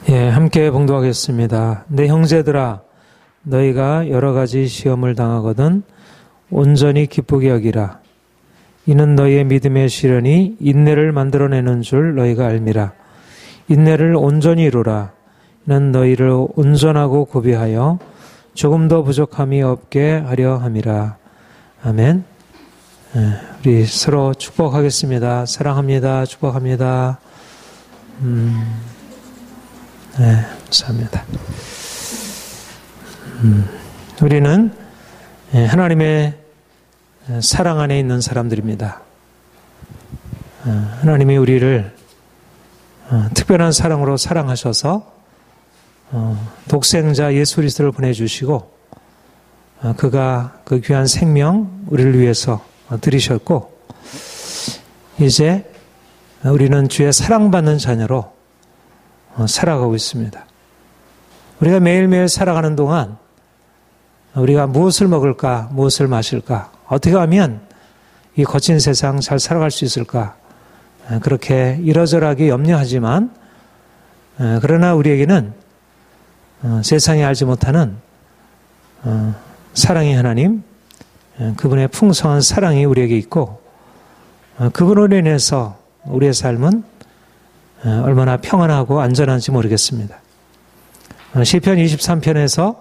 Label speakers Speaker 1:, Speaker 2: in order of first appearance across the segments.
Speaker 1: 함께 봉독하겠습니다. 내 형제들아, 너희가 여러 가지 시험을 당하거든 온전히 기쁘게 여기라. 이는 너희의 믿음의 시련이 인내를 만들어내는 줄 너희가 알미라. 인내를 온전히 이루라. 이는 너희를 온전하고 고비하여 조금 더 부족함이 없게 하려 함이라. 아멘. 우리 서로 축복하겠습니다. 사랑합니다. 축복합니다. 감사합니다. 우리는 하나님의 사랑 안에 있는 사람들입니다. 하나님이 우리를 특별한 사랑으로 사랑하셔서 독생자 예수 그리스도를 보내주시고 그가 그 귀한 생명 우리를 위해서 들이셨고 이제 우리는 주의 사랑받는 자녀로 살아가고 있습니다. 우리가 매일매일 살아가는 동안 우리가 무엇을 먹을까, 무엇을 마실까, 어떻게 하면 이 거친 세상 잘 살아갈 수 있을까, 그렇게 이러저러하게 염려하지만 그러나 우리에게는 세상이 알지 못하는 사랑의 하나님, 그분의 풍성한 사랑이 우리에게 있고 그분으로 인해서 우리의 삶은 얼마나 평안하고 안전한지 모르겠습니다. 시편 23편에서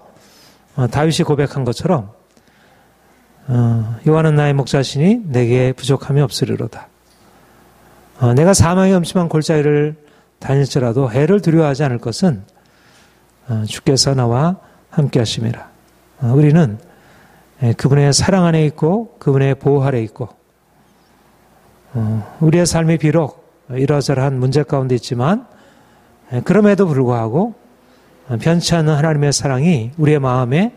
Speaker 1: 다윗이 고백한 것처럼 여호와는 나의 목자시니 내게 부족함이 없으리로다. 내가 사망의 음침한 골짜기를 다닐지라도 해를 두려워하지 않을 것은 주께서 나와 함께 하심이라. 우리는 그분의 사랑 안에 있고 그분의 보호 아래 있고 우리의 삶이 비록 이러저러한 문제 가운데 있지만 그럼에도 불구하고 변치 않는 하나님의 사랑이 우리의 마음에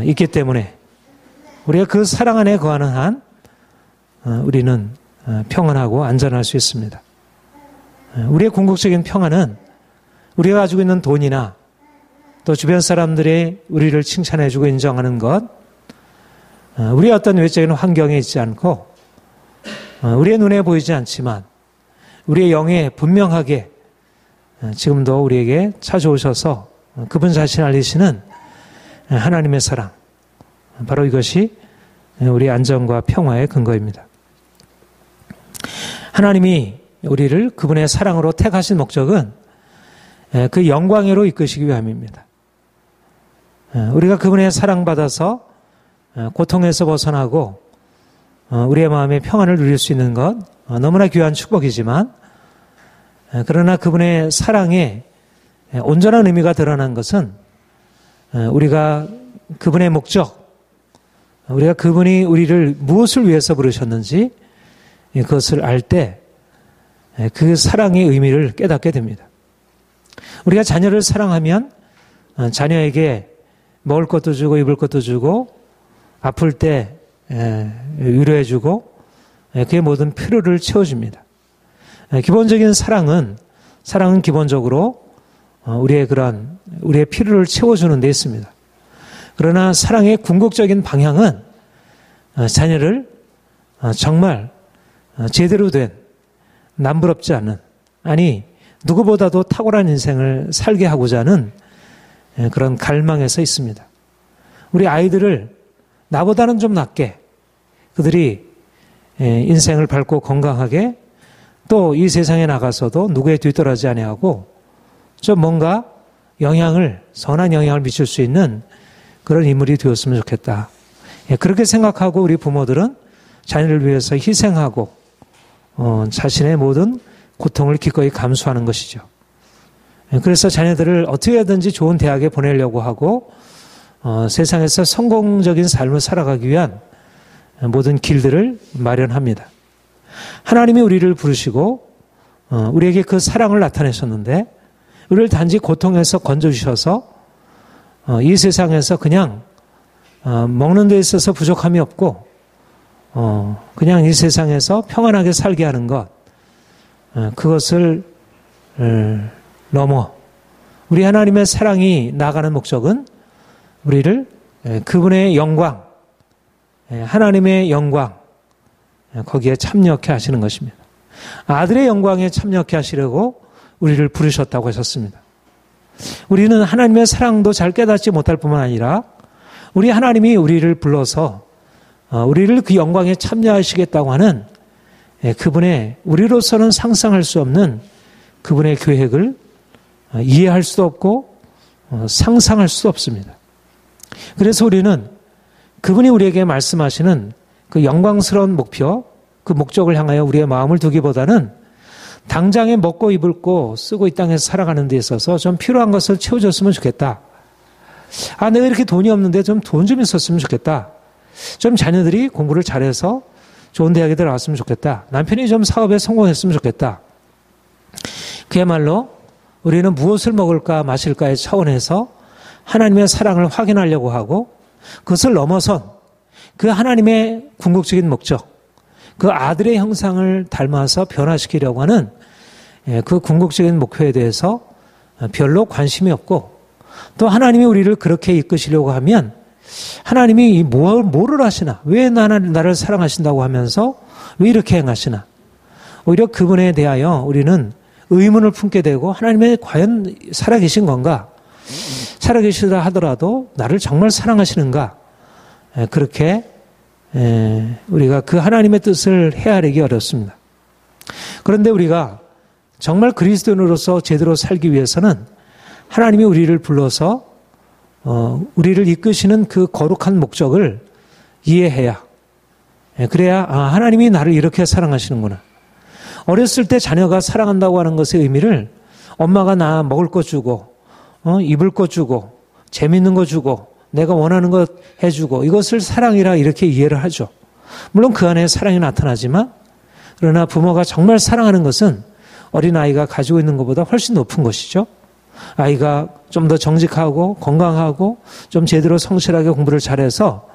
Speaker 1: 있기 때문에 우리가 그 사랑 안에 거하는 한 우리는 평안하고 안전할 수 있습니다. 우리의 궁극적인 평안은 우리가 가지고 있는 돈이나 또 주변 사람들이 우리를 칭찬해주고 인정하는 것, 우리의 어떤 외적인 환경에 있지 않고 우리의 눈에 보이지 않지만 우리의 영에 분명하게 지금도 우리에게 찾아오셔서 그분 자신을 알리시는 하나님의 사랑, 바로 이것이 우리의 안전과 평화의 근거입니다. 하나님이 우리를 그분의 사랑으로 택하신 목적은 그 영광으로 이끄시기 위함입니다. 우리가 그분의 사랑받아서 고통에서 벗어나고 우리의 마음의 평안을 누릴 수 있는 것 너무나 귀한 축복이지만 그러나 그분의 사랑에 온전한 의미가 드러난 것은 우리가 그분의 목적, 우리가 그분이 우리를 무엇을 위해서 부르셨는지 그것을 알 때 그 사랑의 의미를 깨닫게 됩니다. 우리가 자녀를 사랑하면 자녀에게 먹을 것도 주고 입을 것도 주고 아플 때 위로해주고 그의 모든 필요를 채워줍니다. 기본적인 사랑은 기본적으로 우리의 필요를 채워주는 데 있습니다. 그러나 사랑의 궁극적인 방향은 자녀를 정말 제대로 된 남부럽지 않은, 아니 누구보다도 탁월한 인생을 살게 하고자 하는 그런 갈망에서 있습니다. 우리 아이들을 나보다는 좀 낫게 그들이 인생을 밝고 건강하게 또 이 세상에 나가서도 누구의 뒤떨어지지 아니하고 좀 뭔가 선한 영향을 미칠 수 있는 그런 인물이 되었으면 좋겠다. 그렇게 생각하고 우리 부모들은 자녀를 위해서 희생하고 자신의 모든 고통을 기꺼이 감수하는 것이죠. 그래서 자녀들을 어떻게 하든지 좋은 대학에 보내려고 하고 세상에서 성공적인 삶을 살아가기 위한 모든 길들을 마련합니다. 하나님이 우리를 부르시고 우리에게 그 사랑을 나타내셨는데 우리를 단지 고통에서 건져주셔서 이 세상에서 그냥 먹는 데 있어서 부족함이 없고 그냥 이 세상에서 평안하게 살게 하는 것, 그것을 넘어 우리 하나님의 사랑이 나아가는 목적은 우리를 그분의 영광, 하나님의 영광, 거기에 참여케 하시는 것입니다. 아들의 영광에 참여케 하시려고 우리를 부르셨다고 하셨습니다. 우리는 하나님의 사랑도 잘 깨닫지 못할 뿐만 아니라 우리 하나님이 우리를 불러서 우리를 그 영광에 참여하시겠다고 하는 그분의 우리로서는 상상할 수 없는 그분의 계획을 이해할 수도 없고 상상할 수도 없습니다. 그래서 우리는 그분이 우리에게 말씀하시는 그 영광스러운 목표, 그 목적을 향하여 우리의 마음을 두기보다는 당장에 먹고 입을 거 쓰고 이 땅에서 살아가는 데 있어서 좀 필요한 것을 채워줬으면 좋겠다. 내가 이렇게 돈이 없는데 좀 돈 좀 있었으면 좋겠다. 좀 자녀들이 공부를 잘해서 좋은 대학에 들어갔으면 좋겠다. 남편이 좀 사업에 성공했으면 좋겠다. 그야말로 우리는 무엇을 먹을까 마실까의 차원에서 하나님의 사랑을 확인하려고 하고 그것을 넘어선 그 하나님의 궁극적인 목적, 그 아들의 형상을 닮아서 변화시키려고 하는 그 궁극적인 목표에 대해서 별로 관심이 없고 또 하나님이 우리를 그렇게 이끄시려고 하면 하나님이 뭐를 하시나? 왜 나를 사랑하신다고 하면서 왜 이렇게 행하시나? 오히려 그분에 대하여 우리는 의문을 품게 되고 하나님의 과연 살아계신 건가? 살아계시다 하더라도 나를 정말 사랑하시는가? 그렇게 우리가 그 하나님의 뜻을 헤아리기 어렵습니다. 그런데 우리가 정말 그리스도인으로서 제대로 살기 위해서는 하나님이 우리를 불러서 우리를 이끄시는 그 거룩한 목적을 이해해야 그래야 하나님이 나를 이렇게 사랑하시는구나. 어렸을 때 자녀가 사랑한다고 하는 것의 의미를 엄마가 나 먹을 거 주고 입을 거 주고 재밌는 거 주고 내가 원하는 것 해주고 이것을 사랑이라 이렇게 이해를 하죠. 물론 그 안에 사랑이 나타나지만 그러나 부모가 정말 사랑하는 것은 어린아이가 가지고 있는 것보다 훨씬 높은 것이죠. 아이가 좀 더 정직하고 건강하고 좀 제대로 성실하게 공부를 잘해서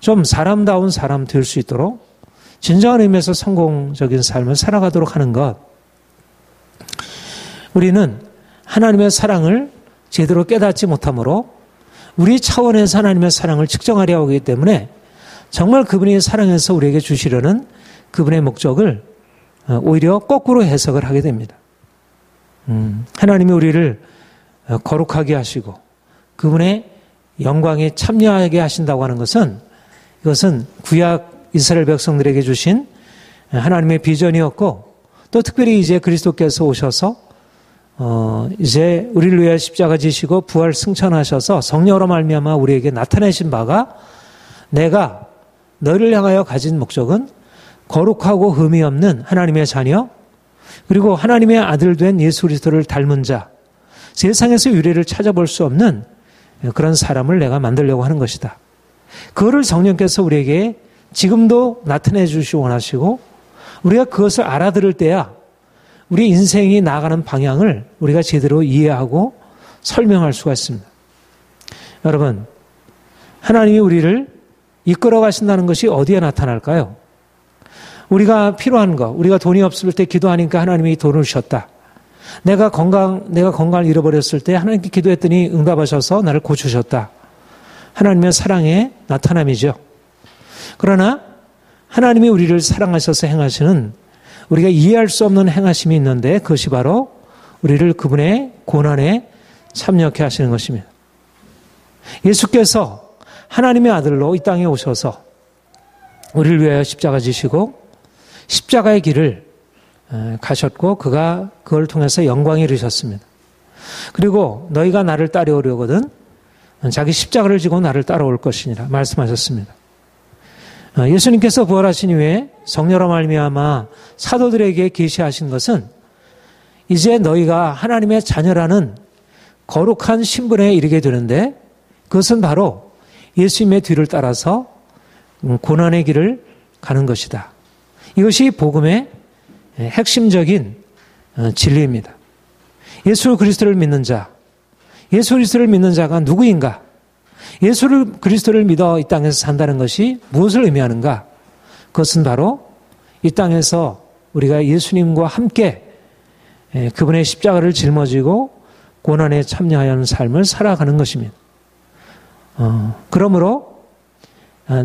Speaker 1: 좀 사람다운 사람 될 수 있도록 진정한 의미에서 성공적인 삶을 살아가도록 하는 것. 우리는 하나님의 사랑을 제대로 깨닫지 못하므로 우리 차원에서 하나님의 사랑을 측정하려 하기 때문에 정말 그분이 사랑해서 우리에게 주시려는 그분의 목적을 오히려 거꾸로 해석을 하게 됩니다. 하나님이 우리를 거룩하게 하시고 그분의 영광에 참여하게 하신다고 하는 것은 이것은 구약 이스라엘 백성들에게 주신 하나님의 비전이었고 또 특별히 이제 그리스도께서 오셔서 이제 우리를 위해 십자가 지시고 부활 승천하셔서 성령으로 말미암아 우리에게 나타내신 바가 내가 너를 향하여 가진 목적은 거룩하고 흠이 없는 하나님의 자녀 그리고 하나님의 아들 된 예수 그리스도를 닮은 자 세상에서 유례를 찾아볼 수 없는 그런 사람을 내가 만들려고 하는 것이다. 그거를 성령께서 우리에게 지금도 나타내 주시기 원하시고 우리가 그것을 알아들을 때야 우리 인생이 나아가는 방향을 우리가 제대로 이해하고 설명할 수가 있습니다. 여러분, 하나님이 우리를 이끌어 가신다는 것이 어디에 나타날까요? 우리가 필요한 거, 우리가 돈이 없을 때 기도하니까 하나님이 돈을 주셨다. 내가 건강을 잃어버렸을 때 하나님께 기도했더니 응답하셔서 나를 고치셨다. 하나님의 사랑의 나타남이죠. 그러나 하나님이 우리를 사랑하셔서 행하시는 우리가 이해할 수 없는 행하심이 있는데 그것이 바로 우리를 그분의 고난에 참여케 하시는 것입니다. 예수께서 하나님의 아들로 이 땅에 오셔서 우리를 위하여 십자가 지시고 십자가의 길을 가셨고 그걸 통해서 영광에 이르셨습니다. 그리고 너희가 나를 따라오려거든 자기 십자가를 지고 나를 따라올 것이니라 말씀하셨습니다. 예수님께서 부활하신 이후에 성령으로 말미암아 사도들에게 계시하신 것은 이제 너희가 하나님의 자녀라는 거룩한 신분에 이르게 되는데 그것은 바로 예수님의 뒤를 따라서 고난의 길을 가는 것이다. 이것이 복음의 핵심적인 진리입니다. 예수 그리스도를 믿는 자, 예수 그리스도를 믿는 자가 누구인가? 예수 그리스도를 믿어 이 땅에서 산다는 것이 무엇을 의미하는가? 그것은 바로 이 땅에서 우리가 예수님과 함께 그분의 십자가를 짊어지고 고난에 참여하는 삶을 살아가는 것입니다. 그러므로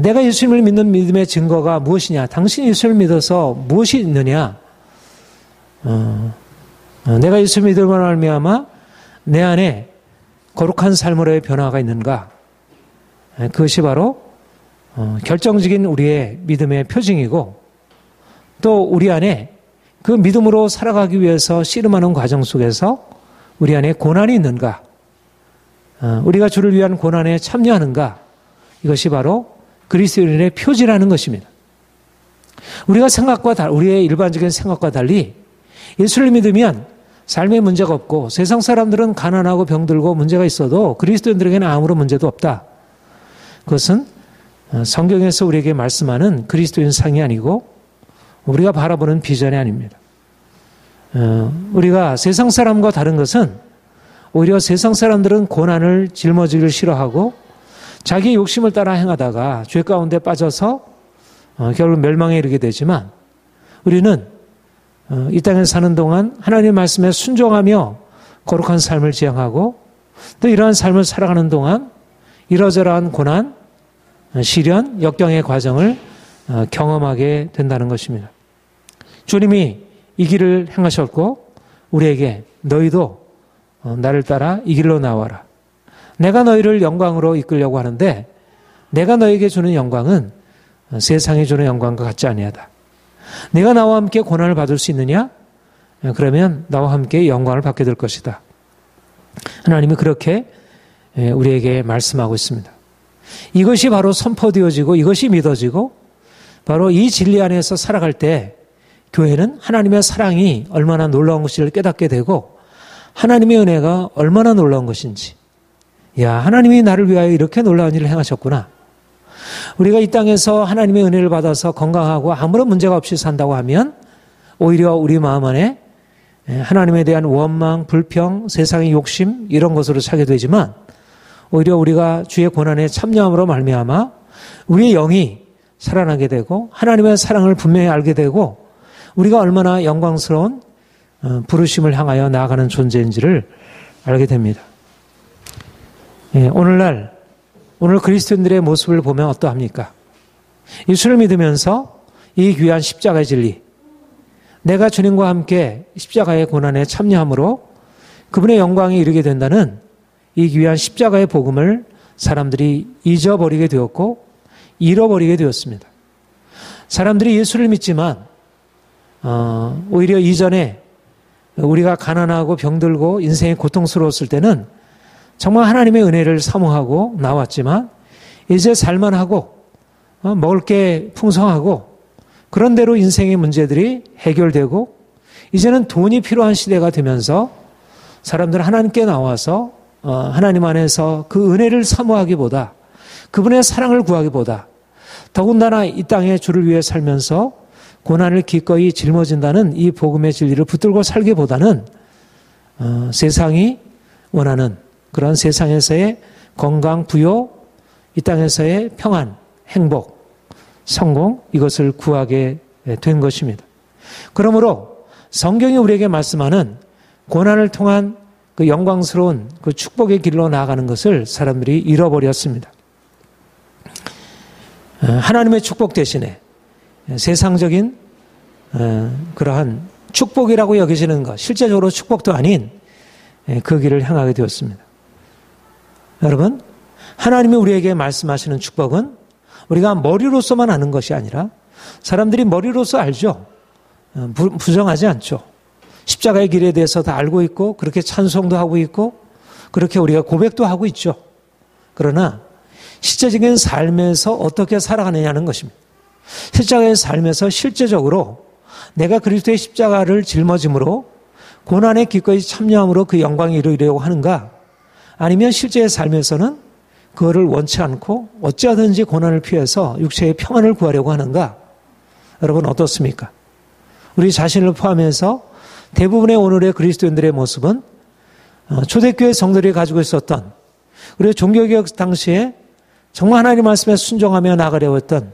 Speaker 1: 내가 예수님을 믿는 믿음의 증거가 무엇이냐? 당신이 예수를 믿어서 무엇이 있느냐? 내가 예수를 믿음으로 말미암아 내 안에 거룩한 삶으로의 변화가 있는가? 그것이 바로 결정적인 우리의 믿음의 표징이고, 또 우리 안에 그 믿음으로 살아가기 위해서 씨름하는 과정 속에서 우리 안에 고난이 있는가? 우리가 주를 위한 고난에 참여하는가? 이것이 바로 그리스도인의 표지라는 것입니다. 우리의 일반적인 생각과 달리 예수를 믿으면 삶에 문제가 없고, 세상 사람들은 가난하고 병들고 문제가 있어도 그리스도인들에게는 아무런 문제도 없다. 그것은 성경에서 우리에게 말씀하는 그리스도인 상이 아니고 우리가 바라보는 비전이 아닙니다. 우리가 세상 사람과 다른 것은 오히려 세상 사람들은 고난을 짊어지기를 싫어하고 자기의 욕심을 따라 행하다가 죄 가운데 빠져서 결국 멸망에 이르게 되지만, 우리는 이 땅에 사는 동안 하나님의 말씀에 순종하며 거룩한 삶을 지향하고, 또 이러한 삶을 살아가는 동안 이러저러한 고난, 시련, 역경의 과정을 경험하게 된다는 것입니다. 주님이 이 길을 행하셨고 우리에게 너희도 나를 따라 이 길로 나와라. 내가 너희를 영광으로 이끌려고 하는데 내가 너에게 주는 영광은 세상이 주는 영광과 같지 아니하다. 내가 나와 함께 고난을 받을 수 있느냐? 그러면 나와 함께 영광을 받게 될 것이다. 하나님이 그렇게 우리에게 말씀하고 있습니다. 이것이 바로 선포되어지고 이것이 믿어지고, 바로 이 진리 안에서 살아갈 때 교회는 하나님의 사랑이 얼마나 놀라운 것인지를 깨닫게 되고, 하나님의 은혜가 얼마나 놀라운 것인지, 야, 하나님이 나를 위하여 이렇게 놀라운 일을 행하셨구나. 우리가 이 땅에서 하나님의 은혜를 받아서 건강하고 아무런 문제가 없이 산다고 하면 오히려 우리 마음 안에 하나님에 대한 원망, 불평, 세상의 욕심 이런 것으로 차게 되지만, 오히려 우리가 주의 고난에 참여함으로 말미암아 우리의 영이 살아나게 되고 하나님의 사랑을 분명히 알게 되고 우리가 얼마나 영광스러운 부르심을 향하여 나아가는 존재인지를 알게 됩니다. 오늘 그리스도인들의 모습을 보면 어떠합니까? 예수를 믿으면서 이 귀한 십자가의 진리, 내가 주님과 함께 십자가의 고난에 참여함으로 그분의 영광에 이르게 된다는 이 귀한 십자가의 복음을 사람들이 잊어버리게 되었고 잃어버리게 되었습니다. 사람들이 예수를 믿지만 오히려 이전에 우리가 가난하고 병들고 인생이 고통스러웠을 때는 정말 하나님의 은혜를 사모하고 나왔지만, 이제 살만하고 먹을 게 풍성하고 그런 대로 인생의 문제들이 해결되고 이제는 돈이 필요한 시대가 되면서 사람들은 하나님께 나와서 하나님 안에서 그 은혜를 사모하기보다, 그분의 사랑을 구하기보다, 더군다나 이 땅에 주를 위해 살면서 고난을 기꺼이 짊어진다는 이 복음의 진리를 붙들고 살기보다는 세상이 원하는 그런 세상에서의 건강, 부요, 이 땅에서의 평안, 행복, 성공, 이것을 구하게 된 것입니다. 그러므로 성경이 우리에게 말씀하는 고난을 통한 그 영광스러운 그 축복의 길로 나아가는 것을 사람들이 잃어버렸습니다. 하나님의 축복 대신에 세상적인 그러한 축복이라고 여겨지는 것, 실제적으로 축복도 아닌 그 길을 향하게 되었습니다. 여러분, 하나님이 우리에게 말씀하시는 축복은 우리가 머리로서만 아는 것이 아니라 사람들이 머리로서 알죠. 부정하지 않죠. 십자가의 길에 대해서 다 알고 있고 그렇게 찬송도 하고 있고 그렇게 우리가 고백도 하고 있죠. 그러나 실제적인 삶에서 어떻게 살아가느냐는 것입니다. 십자가의 삶에서 실제적으로 내가 그리스도의 십자가를 짊어짐으로 고난에 기꺼이 참여함으로 그 영광에 이르려고 하는가, 아니면 실제의 삶에서는 그거를 원치 않고 어찌하든지 고난을 피해서 육체의 평안을 구하려고 하는가? 여러분 어떻습니까? 우리 자신을 포함해서 대부분의 오늘의 그리스도인들의 모습은 초대교회 성도들이 가지고 있었던, 그리고 종교개혁 당시에 정말 하나님 말씀에 순종하며 나가려고 했던,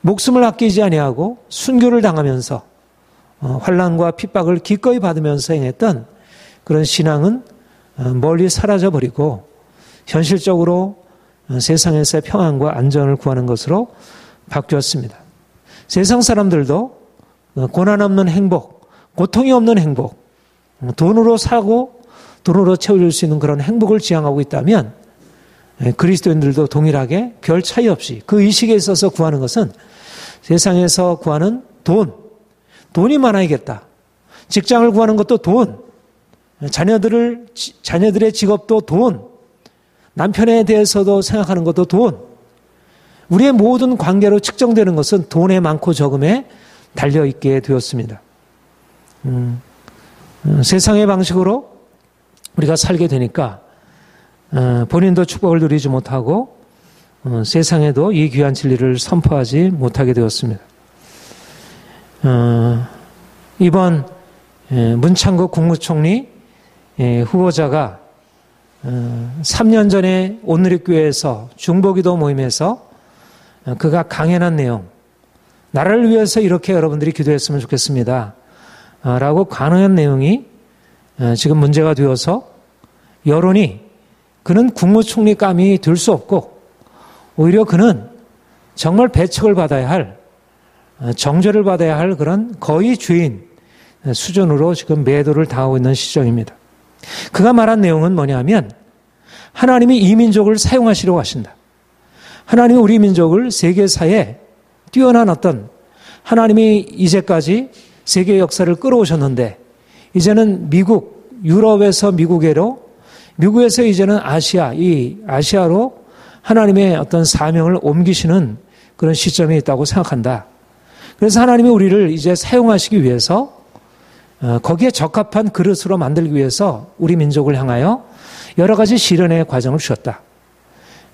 Speaker 1: 목숨을 아끼지 아니하고 순교를 당하면서 환난과 핍박을 기꺼이 받으면서 행했던 그런 신앙은 멀리 사라져버리고 현실적으로 세상에서의 평안과 안전을 구하는 것으로 바뀌었습니다. 세상 사람들도 고난 없는 행복, 고통이 없는 행복, 돈으로 사고 돈으로 채워줄 수 있는 그런 행복을 지향하고 있다면 그리스도인들도 동일하게 별 차이 없이 그 의식에 있어서 구하는 것은 세상에서 구하는 돈이 많아야겠다. 직장을 구하는 것도 돈, 자녀들의 직업도 돈, 남편에 대해서도 생각하는 것도 돈. 우리의 모든 관계로 측정되는 것은 돈의 많고 적음에 달려있게 되었습니다. 세상의 방식으로 우리가 살게 되니까 본인도 축복을 누리지 못하고 세상에도 이 귀한 진리를 선포하지 못하게 되었습니다. 이번 문창국 국무총리 후보자가 3년 전에 온누리교회에서 중보기도 모임에서 그가 강연한 내용, 나라를 위해서 이렇게 여러분들이 기도했으면 좋겠습니다 라고 강연한 내용이 지금 문제가 되어서 여론이 그는 국무총리감이 될 수 없고 오히려 그는 정말 배척을 받아야 할, 정죄를 받아야 할 그런 거의 죄인 수준으로 지금 매도를 당하고 있는 시점입니다. 그가 말한 내용은 뭐냐면 하나님이 이 민족을 사용하시려고 하신다. 하나님이 우리 민족을 세계사에 뛰어난 어떤, 하나님이 이제까지 세계 역사를 끌어오셨는데 이제는 미국, 유럽에서 미국에로, 미국에서 이제는 이 아시아로 하나님의 어떤 사명을 옮기시는 그런 시점이 있다고 생각한다. 그래서 하나님이 우리를 이제 사용하시기 위해서 거기에 적합한 그릇으로 만들기 위해서 우리 민족을 향하여 여러 가지 시련의 과정을 주셨다.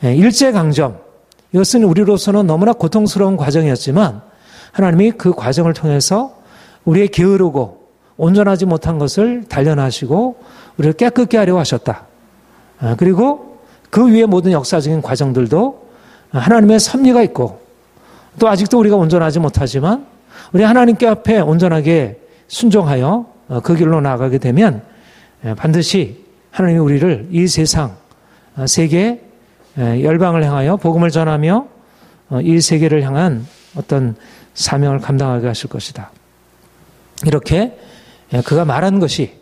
Speaker 1: 일제강점, 이것은 우리로서는 너무나 고통스러운 과정이었지만 하나님이 그 과정을 통해서 우리의 게으르고 온전하지 못한 것을 단련하시고 우리를 깨끗게 하려고 하셨다. 그리고 그 위에 모든 역사적인 과정들도 하나님의 섭리가 있고 또 아직도 우리가 온전하지 못하지만 우리 하나님께 앞에 온전하게 순종하여 그 길로 나아가게 되면 반드시 하나님이 우리를 이 세상, 세계, 열방을 향하여 복음을 전하며 이 세계를 향한 어떤 사명을 감당하게 하실 것이다. 이렇게 그가 말한 것이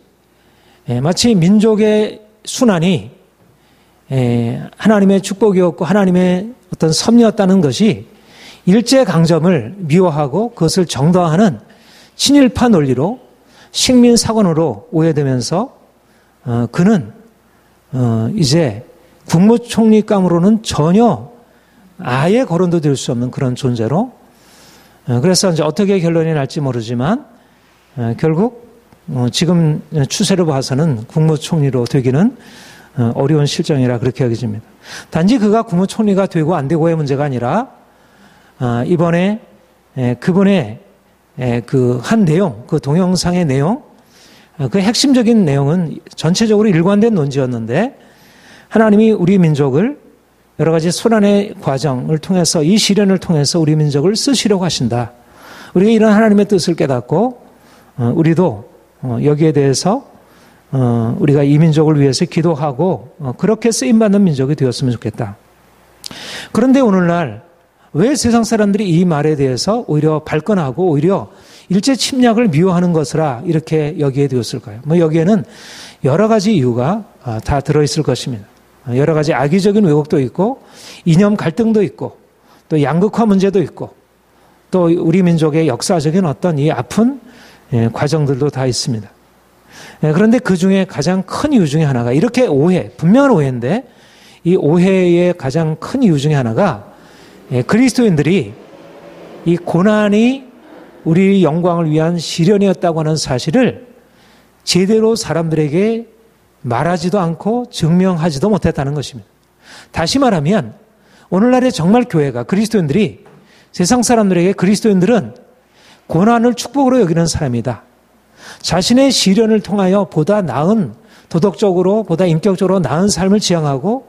Speaker 1: 마치 민족의 순환이 하나님의 축복이었고 하나님의 어떤 섭리였다는 것이 일제강점을 미워하고 그것을 정당화하는 친일파 논리로 식민사관으로 오해되면서 그는 이제 국무총리감으로는 전혀 아예 거론도 될 수 없는 그런 존재로, 그래서 이제 어떻게 결론이 날지 모르지만 결국 지금 추세로 봐서는 국무총리로 되기는 어려운 실정이라 그렇게 여겨집니다. 단지 그가 국무총리가 되고 안 되고의 문제가 아니라 이번에 그분의 그 한 내용, 그 동영상의 내용, 그 핵심적인 내용은 전체적으로 일관된 논지였는데 하나님이 우리 민족을 여러 가지 순환의 과정을 통해서 이 시련을 통해서 우리 민족을 쓰시려고 하신다. 우리가 이런 하나님의 뜻을 깨닫고 우리도 여기에 대해서 우리가 이 민족을 위해서 기도하고 그렇게 쓰임받는 민족이 되었으면 좋겠다. 그런데 오늘날 왜 세상 사람들이 이 말에 대해서 오히려 발끈하고 오히려 일제 침략을 미워하는 것이라 이렇게 여기에 되었을까요? 여기에는 여러 가지 이유가 다 들어있을 것입니다. 여러 가지 악의적인 왜곡도 있고 이념 갈등도 있고 또 양극화 문제도 있고 또 우리 민족의 역사적인 어떤 이 아픈 과정들도 다 있습니다. 그런데 그 중에 가장 큰 이유 중에 하나가 이렇게 분명한 오해인데 이 오해의 가장 큰 이유 중에 하나가 그리스도인들이 이 고난이 우리 영광을 위한 시련이었다고 하는 사실을 제대로 사람들에게 말하지도 않고 증명하지도 못했다는 것입니다. 다시 말하면 오늘날의 정말 교회가 그리스도인들이 세상 사람들에게 그리스도인들은 고난을 축복으로 여기는 사람이다. 자신의 시련을 통하여 보다 나은 도덕적으로 보다 인격적으로 나은 삶을 지향하고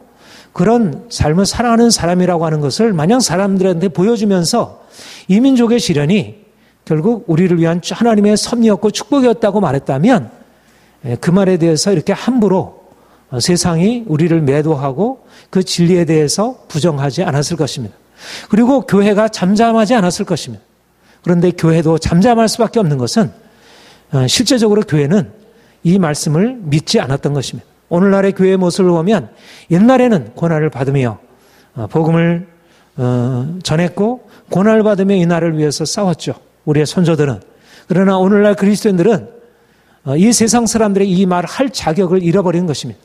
Speaker 1: 그런 삶을 살아가는 사람이라고 하는 것을 마냥 사람들한테 보여주면서 이 민족의 시련이 결국 우리를 위한 하나님의 섭리였고 축복이었다고 말했다면 그 말에 대해서 이렇게 함부로 세상이 우리를 매도하고 그 진리에 대해서 부정하지 않았을 것입니다. 그리고 교회가 잠잠하지 않았을 것입니다. 그런데 교회도 잠잠할 수밖에 없는 것은 실제적으로 교회는 이 말씀을 믿지 않았던 것입니다. 오늘날의 교회의 모습을 보면 옛날에는 고난을 받으며 복음을 전했고 고난을 받으며 이 나라를 위해서 싸웠죠. 우리의 선조들은. 그러나 오늘날 그리스도인들은 이 세상 사람들의 이 말을 할 자격을 잃어버린 것입니다.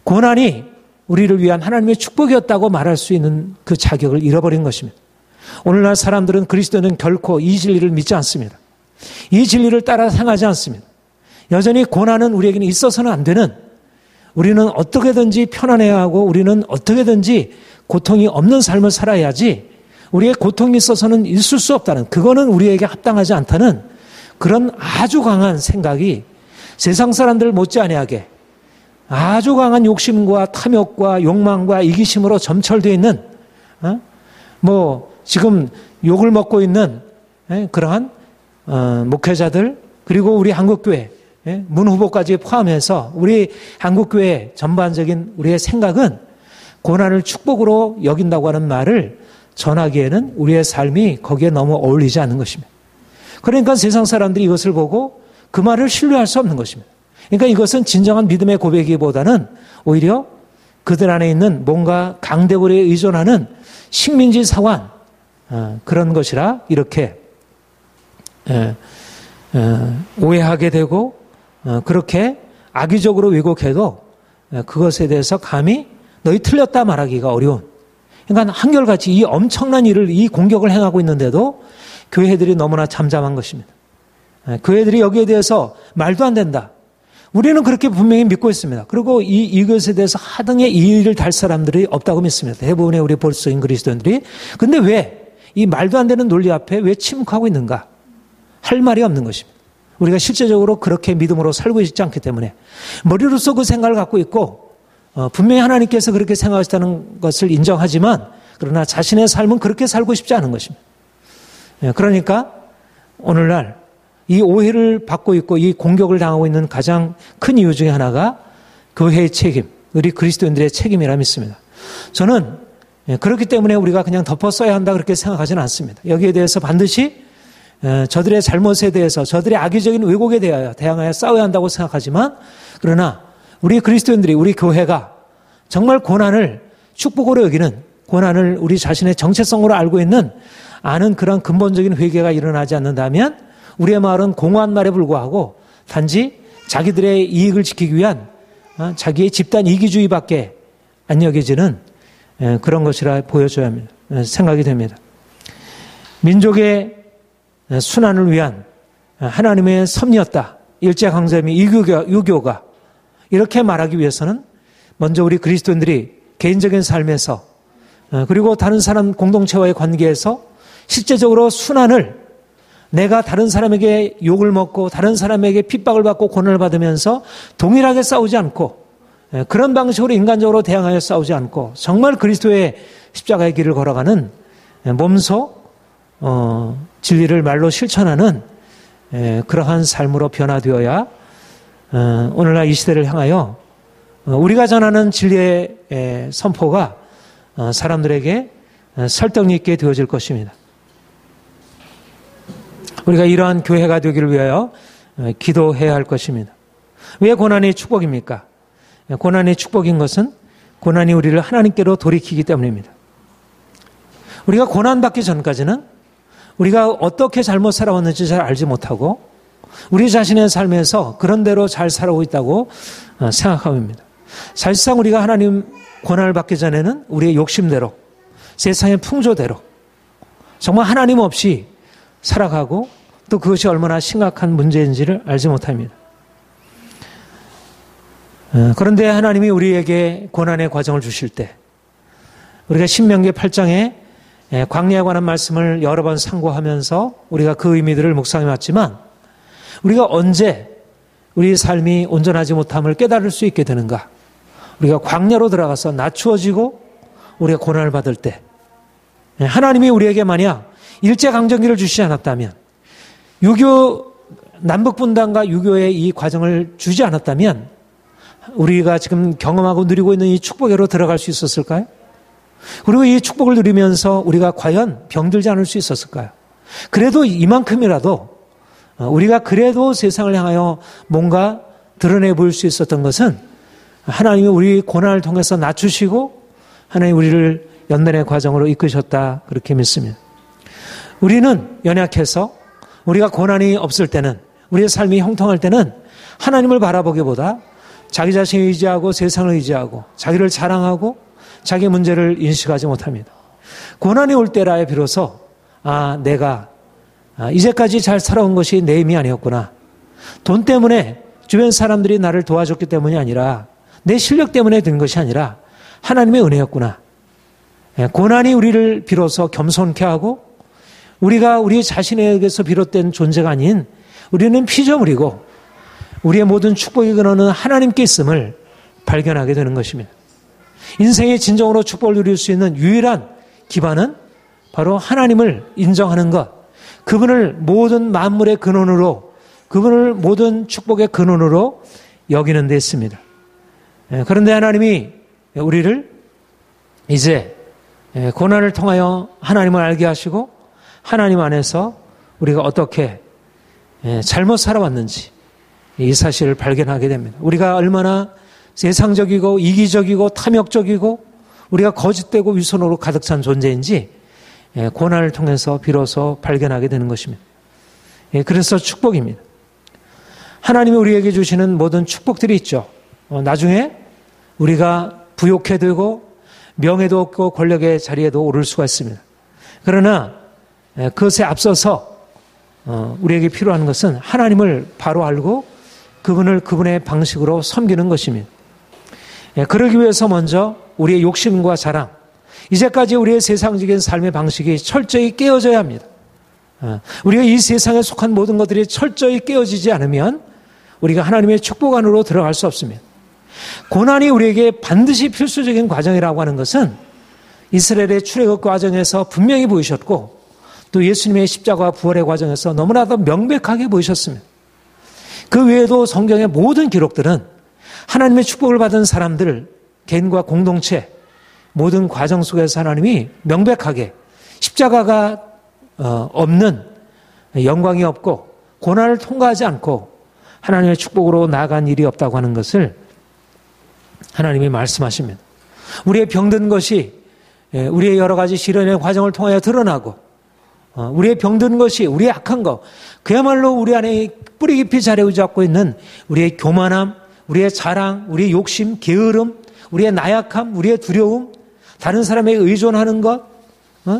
Speaker 1: 고난이 우리를 위한 하나님의 축복이었다고 말할 수 있는 그 자격을 잃어버린 것입니다. 오늘날 사람들은 그리스도는 결코 이 진리를 믿지 않습니다. 이 진리를 따라 행하지 않습니다. 여전히 고난은 우리에게는 있어서는 안 되는, 우리는 어떻게든지 편안해야 하고 우리는 어떻게든지 고통이 없는 삶을 살아야지 우리의 고통이 있어서는 있을 수 없다는, 그거는 우리에게 합당하지 않다는 그런 아주 강한 생각이 세상 사람들 못지않게 아주 강한 욕심과 탐욕과 욕망과 이기심으로 점철되어 있는 지금 욕을 먹고 있는 그러한 목회자들, 그리고 우리 한국교회 문 후보까지 포함해서 우리 한국교회 전반적인 우리의 생각은 고난을 축복으로 여긴다고 하는 말을 전하기에는 우리의 삶이 거기에 너무 어울리지 않는 것입니다. 그러니까 세상 사람들이 이것을 보고 그 말을 신뢰할 수 없는 것입니다. 그러니까 이것은 진정한 믿음의 고백이보다는 오히려 그들 안에 있는 뭔가 강대국에 의존하는 식민지 사관, 그런 것이라 이렇게 오해하게 되고 그렇게 악의적으로 왜곡해도 그것에 대해서 감히 너희 틀렸다 말하기가 어려운, 그러니까 한결같이 이 엄청난 일을, 이 공격을 행하고 있는데도 교회들이 너무나 잠잠한 것입니다. 교회들이 여기에 대해서 말도 안 된다, 우리는 그렇게 분명히 믿고 있습니다. 그리고 이것에 대해서 하등의 이의를 달 사람들이 없다고 믿습니다. 대부분의 우리 보수적인 그리스도인들이. 근데 왜 이 말도 안 되는 논리 앞에 왜 침묵하고 있는가? 할 말이 없는 것입니다. 우리가 실제적으로 그렇게 믿음으로 살고 있지 않기 때문에 머리로서 그 생각을 갖고 있고 분명히 하나님께서 그렇게 생각하셨다는 것을 인정하지만 그러나 자신의 삶은 그렇게 살고 싶지 않은 것입니다. 그러니까 오늘날 이 오해를 받고 있고 이 공격을 당하고 있는 가장 큰 이유 중에 하나가 교회의 책임, 우리 그리스도인들의 책임이라 믿습니다. 저는 그렇기 때문에 우리가 그냥 덮어 써야 한다 그렇게 생각하지는 않습니다. 여기에 대해서 반드시 저들의 잘못에 대해서, 저들의 악의적인 왜곡에 대하여 대항하여 싸워야 한다고 생각하지만, 그러나 우리 그리스도인들이, 우리 교회가 정말 고난을 축복으로 여기는, 고난을 우리 자신의 정체성으로 알고 있는 아는 그런 근본적인 회개가 일어나지 않는다면 우리의 말은 공허한 말에 불과하고 단지 자기들의 이익을 지키기 위한 자기의 집단 이기주의밖에 안 여겨지는 그런 것이라 보여줘야 합니다. 생각이 됩니다. 민족의 순환을 위한 하나님의 섭리였다, 일제강점기 유교가, 이렇게 말하기 위해서는 먼저 우리 그리스도인들이 개인적인 삶에서 그리고 다른 사람 공동체와의 관계에서 실제적으로 순환을, 내가 다른 사람에게 욕을 먹고 다른 사람에게 핍박을 받고 고난을 받으면서 동일하게 싸우지 않고 그런 방식으로 인간적으로 대항하여 싸우지 않고 정말 그리스도의 십자가의 길을 걸어가는 몸소 진리를 말로 실천하는 그러한 삶으로 변화되어야 오늘날 이 시대를 향하여 우리가 전하는 진리의 선포가 사람들에게 설득력 있게 되어질 것입니다. 우리가 이러한 교회가 되기를 위하여 기도해야 할 것입니다. 왜 고난이 축복입니까? 고난이 축복인 것은 고난이 우리를 하나님께로 돌이키기 때문입니다. 우리가 고난받기 전까지는 우리가 어떻게 잘못 살아왔는지 잘 알지 못하고 우리 자신의 삶에서 그런 대로 잘 살아오고 있다고 생각합니다. 사실상 우리가 하나님 고난을 받기 전에는 우리의 욕심대로, 세상의 풍조대로 정말 하나님 없이 살아가고 또 그것이 얼마나 심각한 문제인지를 알지 못합니다. 그런데 하나님이 우리에게 고난의 과정을 주실 때 우리가 신명기 8장에 광야에 관한 말씀을 여러 번 상고하면서 우리가 그 의미들을 묵상해 왔지만 우리가 언제 우리 삶이 온전하지 못함을 깨달을 수 있게 되는가? 우리가 광야로 들어가서 낮추어지고 우리가 고난을 받을 때, 하나님이 우리에게 만약 일제강점기를 주시지 않았다면, 남북분단과 유교의 이 과정을 주지 않았다면 우리가 지금 경험하고 누리고 있는 이 축복으로 들어갈 수 있었을까요? 그리고 이 축복을 누리면서 우리가 과연 병들지 않을 수 있었을까요? 그래도 이만큼이라도 우리가 그래도 세상을 향하여 뭔가 드러내 보일 수 있었던 것은 하나님이 우리 고난을 통해서 낮추시고 하나님 우리를 연단의 과정으로 이끄셨다, 그렇게 믿습니다. 우리는 연약해서 우리가 고난이 없을 때는, 우리의 삶이 형통할 때는 하나님을 바라보기보다 자기 자신을 의지하고 세상을 의지하고 자기를 자랑하고 자기 문제를 인식하지 못합니다. 고난이 올 때라야 비로소 내가 이제까지 잘 살아온 것이 내 힘이 아니었구나. 돈 때문에 주변 사람들이 나를 도와줬기 때문이 아니라 내 실력 때문에 된 것이 아니라 하나님의 은혜였구나. 고난이 우리를 비로소 겸손케 하고 우리가 우리 자신에게서 비롯된 존재가 아닌 우리는 피조물이고 우리의 모든 축복의 근원은 하나님께 있음을 발견하게 되는 것입니다. 인생의 진정으로 축복을 누릴 수 있는 유일한 기반은 바로 하나님을 인정하는 것, 그분을 모든 만물의 근원으로, 그분을 모든 축복의 근원으로 여기는 데 있습니다. 그런데 하나님이 우리를 이제 고난을 통하여 하나님을 알게 하시고 하나님 안에서 우리가 어떻게 잘못 살아왔는지 이 사실을 발견하게 됩니다. 우리가 얼마나 세상적이고 이기적이고 탐욕적이고 우리가 거짓되고 위선으로 가득 찬 존재인지 고난을 통해서 비로소 발견하게 되는 것입니다. 그래서 축복입니다. 하나님이 우리에게 주시는 모든 축복들이 있죠. 나중에 우리가 부욕해 되고 명예도 얻고 권력의 자리에도 오를 수가 있습니다. 그러나 그것에 앞서서 우리에게 필요한 것은 하나님을 바로 알고 그분을 그분의 방식으로 섬기는 것입니다. 그러기 위해서 먼저 우리의 욕심과 자랑, 이제까지 우리의 세상적인 삶의 방식이 철저히 깨어져야 합니다. 우리가 이 세상에 속한 모든 것들이 철저히 깨어지지 않으면 우리가 하나님의 축복 안으로 들어갈 수 없습니다. 고난이 우리에게 반드시 필수적인 과정이라고 하는 것은 이스라엘의 출애굽 과정에서 분명히 보이셨고 또 예수님의 십자가와 부활의 과정에서 너무나도 명백하게 보이셨습니다. 그 외에도 성경의 모든 기록들은 하나님의 축복을 받은 사람들, 개인과 공동체, 모든 과정 속에서 하나님이 명백하게 십자가가 없는, 영광이 없고 고난을 통과하지 않고 하나님의 축복으로 나아간 일이 없다고 하는 것을 하나님이 말씀하십니다. 우리의 병든 것이 우리의 여러 가지 시련의 과정을 통하여 드러나고 우리의 병든 것이, 우리의 악한 것, 그야말로 우리 안에 뿌리 깊이 자리 잡고 있는 우리의 교만함, 우리의 자랑, 우리의 욕심, 게으름, 우리의 나약함, 우리의 두려움, 다른 사람에게 의존하는 것,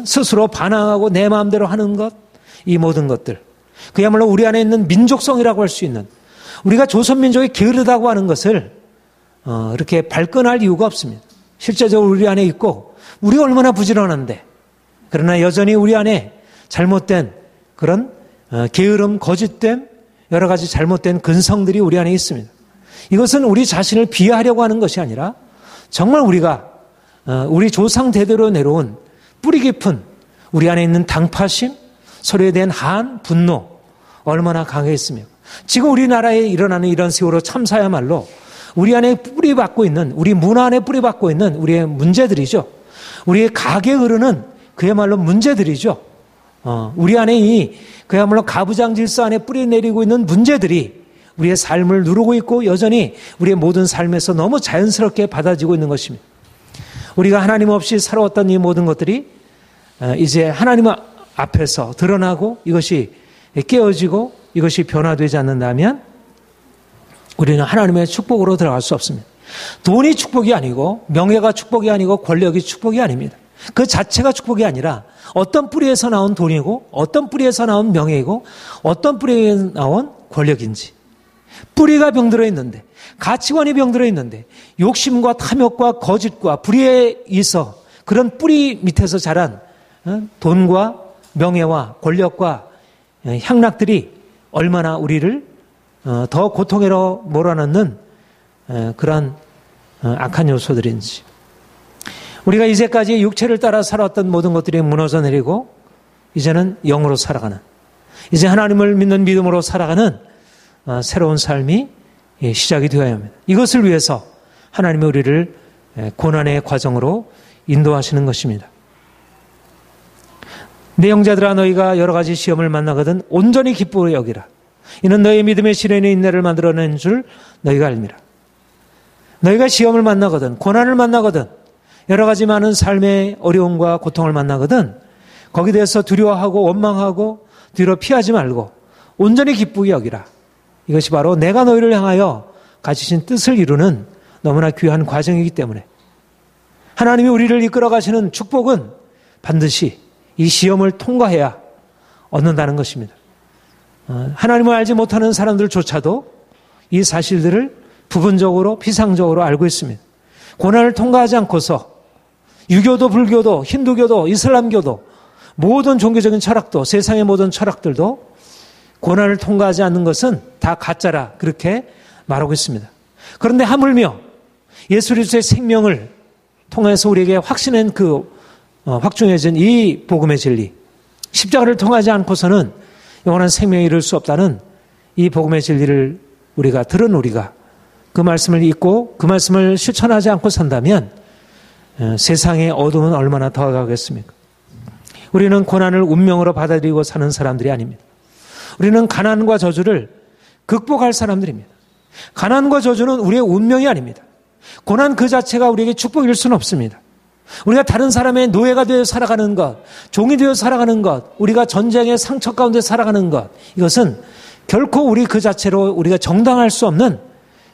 Speaker 1: 스스로 반항하고 내 마음대로 하는 것, 이 모든 것들, 그야말로 우리 안에 있는 민족성이라고 할 수 있는, 우리가 조선민족이 게으르다고 하는 것을 이렇게 발끈할 이유가 없습니다. 실제적으로 우리 안에 있고 우리가 얼마나 부지런한데, 그러나 여전히 우리 안에 잘못된 그런 게으름, 거짓됨, 여러 가지 잘못된 근성들이 우리 안에 있습니다. 이것은 우리 자신을 비하하려고 하는 것이 아니라 정말 우리가 우리 조상 대대로 내려온 뿌리 깊은 우리 안에 있는 당파심, 서로에 대한 한, 분노 얼마나 강했으며 지금 우리나라에 일어나는 이런 세월호 참사야말로 우리 안에 뿌리박고 있는, 우리 문화 안에 뿌리박고 있는 우리의 문제들이죠. 우리의 가계에 흐르는 그야말로 문제들이죠. 우리 안에 이 그야말로 가부장 질서 안에 뿌리 내리고 있는 문제들이 우리의 삶을 누르고 있고 여전히 우리의 모든 삶에서 너무 자연스럽게 받아지고 있는 것입니다. 우리가 하나님 없이 살아왔던 이 모든 것들이 이제 하나님 앞에서 드러나고 이것이 깨어지고 이것이 변화되지 않는다면 우리는 하나님의 축복으로 들어갈 수 없습니다. 돈이 축복이 아니고 명예가 축복이 아니고 권력이 축복이 아닙니다. 그 자체가 축복이 아니라 어떤 뿌리에서 나온 돈이고 어떤 뿌리에서 나온 명예이고 어떤 뿌리에서 나온 권력인지, 뿌리가 병들어 있는데, 가치관이 병들어 있는데, 욕심과 탐욕과 거짓과 불의에 있어 그런 뿌리 밑에서 자란 돈과 명예와 권력과 향락들이 얼마나 우리를 더 고통으로 몰아넣는 그런 악한 요소들인지, 우리가 이제까지 육체를 따라 살아왔던 모든 것들이 무너져 내리고 이제는 영으로 살아가는, 이제 하나님을 믿는 믿음으로 살아가는 새로운 삶이 시작이 되어야 합니다. 이것을 위해서 하나님이 우리를 고난의 과정으로 인도하시는 것입니다. 내 형제들아, 너희가 여러 가지 시험을 만나거든 온전히 기쁘게 여기라. 이는 너희 믿음의 시련이 인내를 만들어낸 줄 너희가 알미라. 너희가 시험을 만나거든, 고난을 만나거든, 여러 가지 많은 삶의 어려움과 고통을 만나거든 거기에 대해서 두려워하고 원망하고 뒤로 피하지 말고 온전히 기쁘게 여기라. 이것이 바로 내가 너희를 향하여 가지신 뜻을 이루는 너무나 귀한 과정이기 때문에 하나님이 우리를 이끌어 가시는 축복은 반드시 이 시험을 통과해야 얻는다는 것입니다. 하나님을 알지 못하는 사람들조차도 이 사실들을 부분적으로 피상적으로 알고 있습니다. 고난을 통과하지 않고서 유교도 불교도 힌두교도 이슬람교도 모든 종교적인 철학도 세상의 모든 철학들도 고난을 통과하지 않는 것은 다 가짜라 그렇게 말하고 있습니다. 그런데 하물며 예수 그리스도의 생명을 통해서 우리에게 확신한 확증해진 이 복음의 진리, 십자가를 통하지 않고서는 영원한 생명에 이를 수 없다는 이 복음의 진리를 우리가 들은 우리가 그 말씀을 잊고 그 말씀을 실천하지 않고 산다면 세상의 어둠은 얼마나 더하겠습니까? 우리는 고난을 운명으로 받아들이고 사는 사람들이 아닙니다. 우리는 가난과 저주를 극복할 사람들입니다. 가난과 저주는 우리의 운명이 아닙니다. 고난 그 자체가 우리에게 축복일 수는 없습니다. 우리가 다른 사람의 노예가 되어 살아가는 것, 종이 되어 살아가는 것, 우리가 전쟁의 상처 가운데 살아가는 것, 이것은 결코 우리 그 자체로 우리가 정당할 수 없는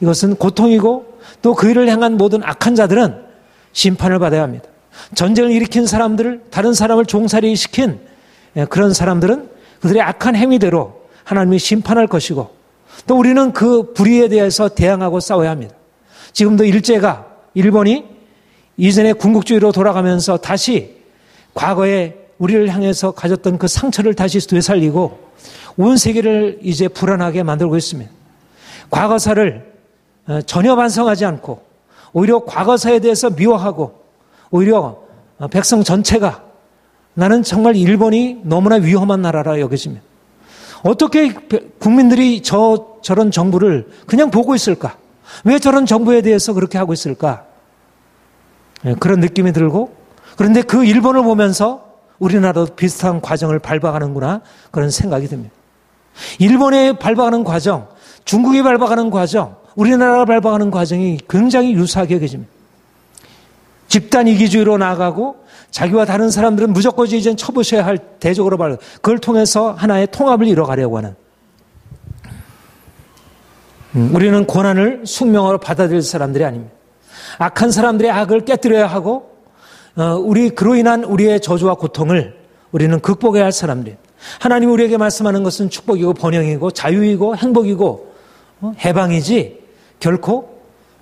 Speaker 1: 이것은 고통이고 또 그 일을 향한 모든 악한 자들은 심판을 받아야 합니다. 전쟁을 일으킨 사람들을 다른 사람을 종살이 시킨 그런 사람들은 그들의 악한 행위대로 하나님이 심판할 것이고 또 우리는 그 불의에 대해서 대항하고 싸워야 합니다. 지금도 일본이 이전의 군국주의로 돌아가면서 다시 과거에 우리를 향해서 가졌던 그 상처를 다시 되살리고 온 세계를 이제 불안하게 만들고 있습니다. 과거사를 전혀 반성하지 않고 오히려 과거사에 대해서 미워하고 오히려 백성 전체가 나는 정말 일본이 너무나 위험한 나라라 여겨집니다. 어떻게 국민들이 저런 정부를 그냥 보고 있을까? 왜 저런 정부에 대해서 그렇게 하고 있을까? 그런 느낌이 들고 그런데 그 일본을 보면서 우리나라도 비슷한 과정을 밟아가는구나 그런 생각이 듭니다. 일본에 밟아가는 과정, 중국이 밟아가는 과정, 우리나라가 밟아가는 과정이 굉장히 유사하게 여겨집니다. 집단 이기주의로 나아가고 자기와 다른 사람들은 무조건 이제 쳐부셔야 할 대적으로 그걸 통해서 하나의 통합을 이뤄가려고 하는 우리는 고난을 숙명으로 받아들일 사람들이 아닙니다. 악한 사람들의 악을 깨뜨려야 하고 그로 인한 우리의 저주와 고통을 우리는 극복해야 할 사람들입니다. 하나님이 우리에게 말씀하는 것은 축복이고 번영이고 자유이고 행복이고 해방이지 결코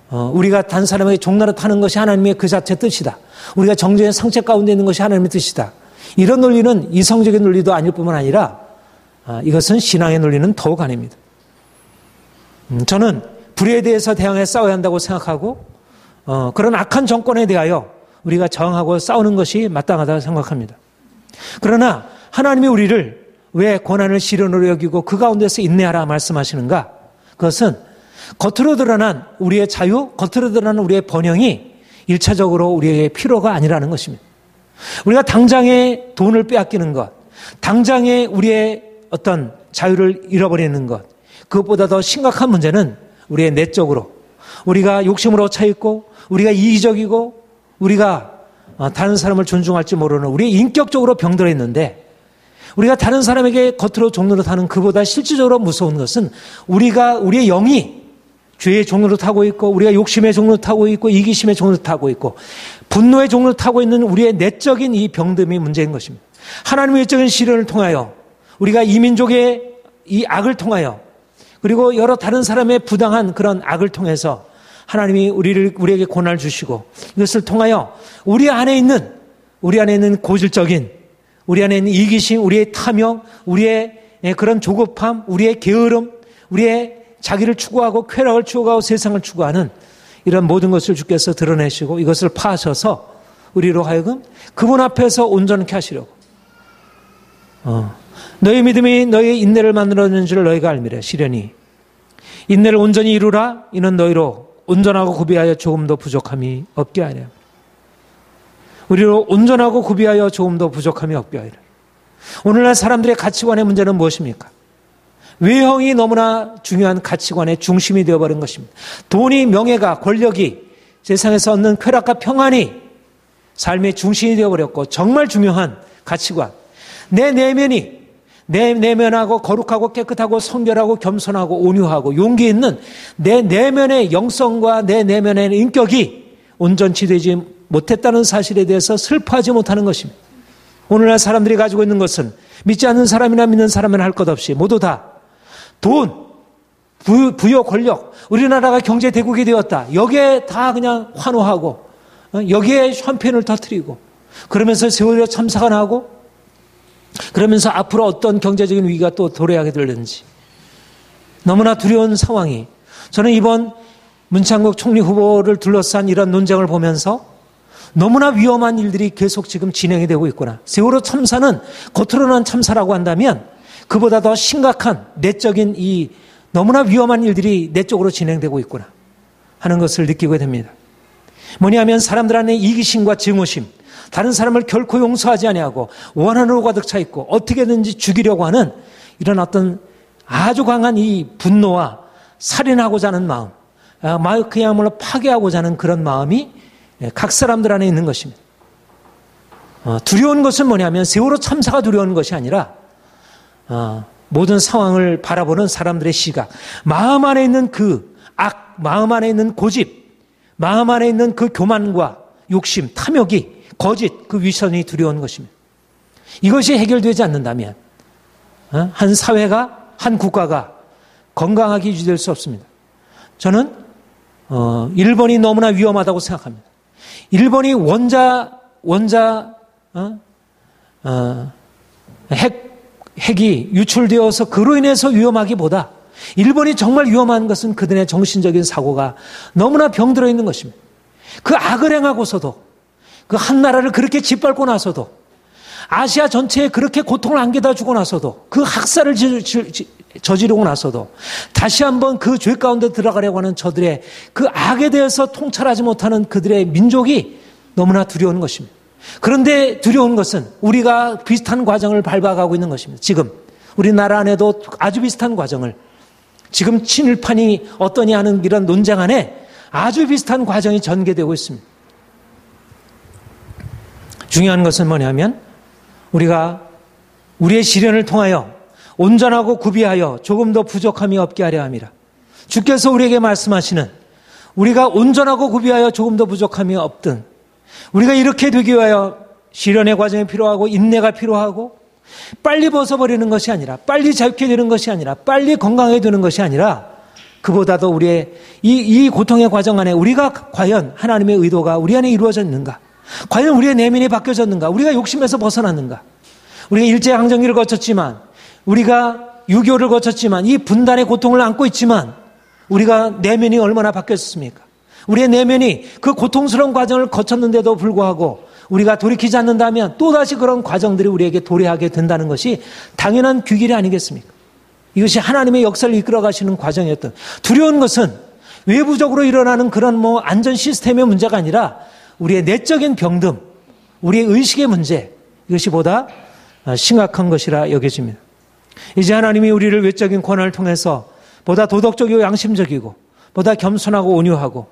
Speaker 1: 우리가 단 사람에게 종노릇하는 것이 하나님의 그 자체 뜻이다. 우리가 정죄의 상체 가운데 있는 것이 하나님의 뜻이다. 이런 논리는 이성적인 논리도 아닐 뿐만 아니라 이것은 신앙의 논리는 더욱 아닙니다. 저는 불의에 대해서 대항해 싸워야 한다고 생각하고 그런 악한 정권에 대하여 우리가 저항하고 싸우는 것이 마땅하다고 생각합니다. 그러나 하나님이 우리를 왜 고난을 시련으로 여기고 그 가운데서 인내하라 말씀하시는가? 그것은 겉으로 드러난 우리의 자유, 겉으로 드러난 우리의 번영이 1차적으로 우리에게 필요가 아니라는 것입니다. 우리가 당장에 돈을 빼앗기는 것, 당장에 우리의 어떤 자유를 잃어버리는 것, 그것보다 더 심각한 문제는 우리의 내적으로 우리가 욕심으로 차있고 우리가 이기적이고 우리가 다른 사람을 존중할지 모르는 우리 인격적으로 병들어 있는데 우리가 다른 사람에게 겉으로 종노릇하는 그보다 실질적으로 무서운 것은 우리의 영이 죄의 종노릇하고 있고 우리가 욕심의 종노릇하고 있고 이기심의 종노릇하고 있고 분노의 종노릇하고 있는 우리의 내적인 이 병듦이 문제인 것입니다. 하나님의 외적인 시련을 통하여 우리가 이 민족의 이 악을 통하여 그리고 여러 다른 사람의 부당한 그런 악을 통해서 하나님이 우리에게 고난을 주시고 이것을 통하여 우리 안에 있는 고질적인 우리 안에 있는 이기심, 우리의 탐욕, 우리의 그런 조급함, 우리의 게으름, 우리의 자기를 추구하고 쾌락을 추구하고 세상을 추구하는 이런 모든 것을 주께서 드러내시고 이것을 파하셔서 우리로 하여금 그분 앞에서 온전케 하시려고 너희 믿음이 너희의 인내를 만들어낸 줄 너희가 알미래. 시련이 인내를 온전히 이루라. 이는 너희로 온전하고 구비하여 조금도 부족함이 없게 하려. 우리로 온전하고 구비하여 조금도 부족함이 없게 하리라. 오늘날 사람들의 가치관의 문제는 무엇입니까? 외형이 너무나 중요한 가치관의 중심이 되어버린 것입니다. 돈이, 명예가, 권력이, 세상에서 얻는 쾌락과 평안이 삶의 중심이 되어버렸고, 정말 중요한 가치관, 내 내면하고 거룩하고 깨끗하고 성결하고 겸손하고 온유하고 용기 있는 내 내면의 영성과 내 내면의 인격이 온전치 되지 못했다는 사실에 대해서 슬퍼하지 못하는 것입니다. 오늘날 사람들이 가지고 있는 것은 믿지 않는 사람이나 믿는 사람이나 할 것 없이 모두 다 돈, 부여, 권력, 우리나라가 경제대국이 되었다. 여기에 다 그냥 환호하고 여기에 샴페인을 터뜨리고 그러면서 세월호 참사가 나고 그러면서 앞으로 어떤 경제적인 위기가 또 도래하게 될는지 너무나 두려운 상황이, 저는 이번 문창국 총리 후보를 둘러싼 이런 논쟁을 보면서 너무나 위험한 일들이 계속 지금 진행이 되고 있구나. 세월호 참사는 겉으로는 참사라고 한다면 그보다 더 심각한 내적인 이 너무나 위험한 일들이 내적으로 진행되고 있구나 하는 것을 느끼게 됩니다. 뭐냐면 사람들 안에 이기심과 증오심, 다른 사람을 결코 용서하지 아니하고 원한으로 가득 차 있고 어떻게든지 죽이려고 하는 이런 어떤 아주 강한 이 분노와 살인하고자 하는 마음, 그야말로 파괴하고자 하는 그런 마음이 각 사람들 안에 있는 것입니다. 두려운 것은 뭐냐면 세월호 참사가 두려운 것이 아니라 모든 상황을 바라보는 사람들의 시각, 마음 안에 있는 그 악, 마음 안에 있는 고집, 마음 안에 있는 그 교만과 욕심, 탐욕이, 거짓, 그 위선이 두려운 것입니다. 이것이 해결되지 않는다면 한 사회가, 한 국가가 건강하게 유지될 수 없습니다. 저는 일본이 너무나 위험하다고 생각합니다. 일본이 핵이 유출되어서 그로 인해서 위험하기보다 일본이 정말 위험한 것은 그들의 정신적인 사고가 너무나 병들어 있는 것입니다. 그 악을 행하고서도, 그 한 나라를 그렇게 짓밟고 나서도, 아시아 전체에 그렇게 고통을 안겨다 주고 나서도, 그 학살을 저지르고 나서도 다시 한번 그 죄 가운데 들어가려고 하는 저들의 그 악에 대해서 통찰하지 못하는 그들의 민족이 너무나 두려운 것입니다. 그런데 두려운 것은 우리가 비슷한 과정을 밟아가고 있는 것입니다. 지금 우리나라 안에도 아주 비슷한 과정을, 지금 친일판이 어떠냐 하는 이런 논쟁 안에 아주 비슷한 과정이 전개되고 있습니다. 중요한 것은 뭐냐면 우리가 우리의 시련을 통하여 온전하고 구비하여 조금 더 부족함이 없게 하려 함이라. 주께서 우리에게 말씀하시는, 우리가 온전하고 구비하여 조금 더 부족함이 없든, 우리가 이렇게 되기 위하여 시련의 과정이 필요하고 인내가 필요하고 빨리 벗어버리는 것이 아니라, 빨리 자유케 되는 것이 아니라, 빨리 건강하게 되는 것이 아니라, 그보다도 우리의 이 고통의 과정 안에 우리가 과연 하나님의 의도가 우리 안에 이루어졌는가, 과연 우리의 내면이 바뀌어졌는가, 우리가 욕심에서 벗어났는가, 우리가 일제강점기를 거쳤지만, 우리가 6.25를 거쳤지만, 이 분단의 고통을 안고 있지만 우리가 내면이 얼마나 바뀌었습니까? 우리의 내면이 그 고통스러운 과정을 거쳤는데도 불구하고 우리가 돌이키지 않는다면 또다시 그런 과정들이 우리에게 도래하게 된다는 것이 당연한 규길이 아니겠습니까? 이것이 하나님의 역사를 이끌어 가시는 과정이었던, 두려운 것은 외부적으로 일어나는 그런 안전 시스템의 문제가 아니라 우리의 내적인 병듦, 우리의 의식의 문제, 이것이 보다 심각한 것이라 여겨집니다. 이제 하나님이 우리를 외적인 권한을 통해서 보다 도덕적이고 양심적이고 보다 겸손하고 온유하고